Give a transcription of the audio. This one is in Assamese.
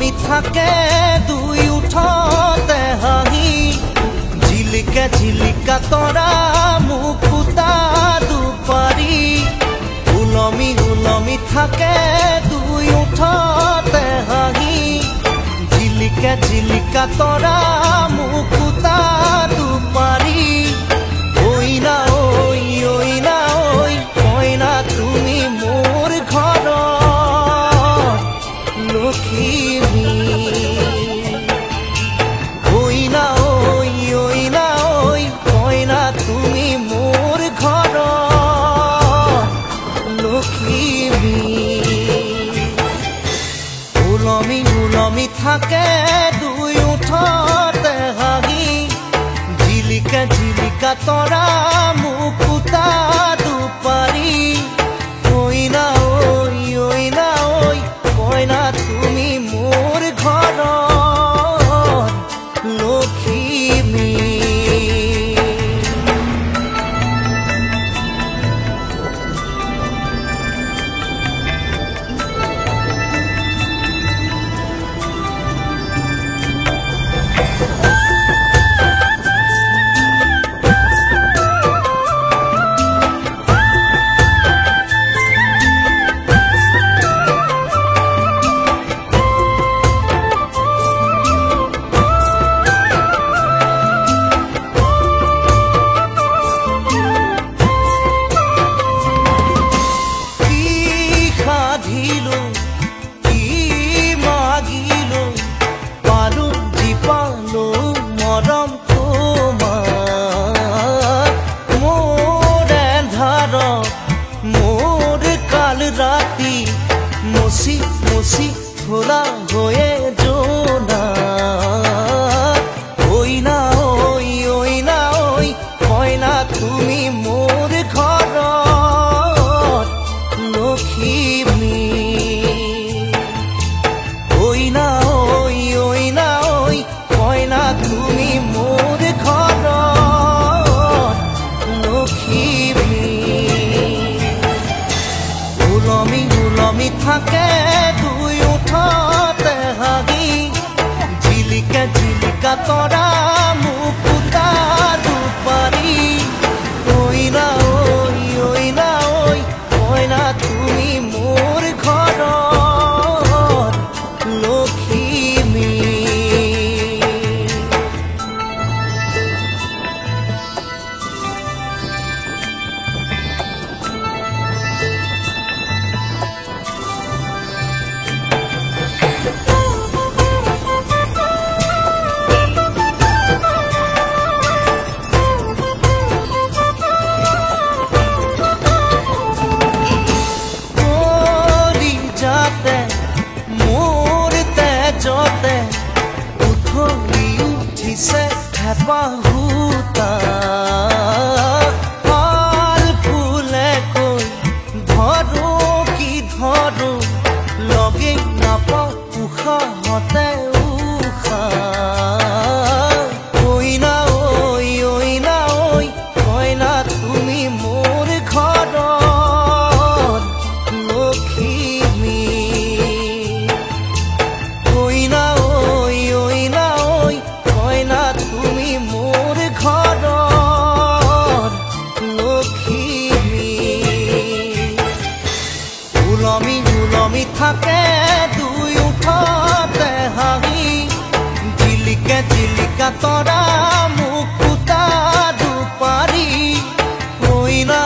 উলমি থাকে দুই উঠতে হাঁহি ঝিলিকা ঝিলিকা তৰা মুকুতা দুপাৰি উলমি উলমি থাকে দুই উঠতে হাঁহি ঝিলিকা ঝিলিকা তৰা মুকুতা দুপাৰি ঐ না ঐ কইনা তুমি মোৰ ঘৰৰ লখিমী ঐ না ঐ কইনা তুমি মোৰ ঘৰৰ লখিমী উলমি উলমি থাকে দুই উঠতে হাঁহি ঝিলিকা ঝিলিকা তৰা মুকুতা দুপাৰি ঐ না ঐ কইনা তুমি মোৰ ঘৰৰ লখিমী রাতি মসি মসি ধরা হয়ে জোনা ওই না ওই কইনা তুমি মোর ঘর লখিমী ওই না ওই কইনা তুমি মোর ঘর লখিমী উলমি উলমি থাকে দুই উঠতে হাঁহি ঝিলিকা ঝিলিকা তৰা মুকুতা দুপাৰি ঐ না ঐ কইনা তুমি মোৰ ঘৰৰ লখিমী যতে উঠলি উঠিছে হেঁপাহুতা পাল ফুলে কৈ ধৰো কি ধৰো লগেই নাপাওঁ উশাহতে উশাহ ঐ না ঐ কইনা তুমি মোৰ ঘৰৰ লখিমী ঐ না ঐ কইনা তুমি মোৰ ঘৰৰ লখিমী উলমি উলমি থাকে দুই উঠতে হাঁহি ঝিলিকা ঝিলিকা তৰা মুকুতা দুপাৰি ঐ না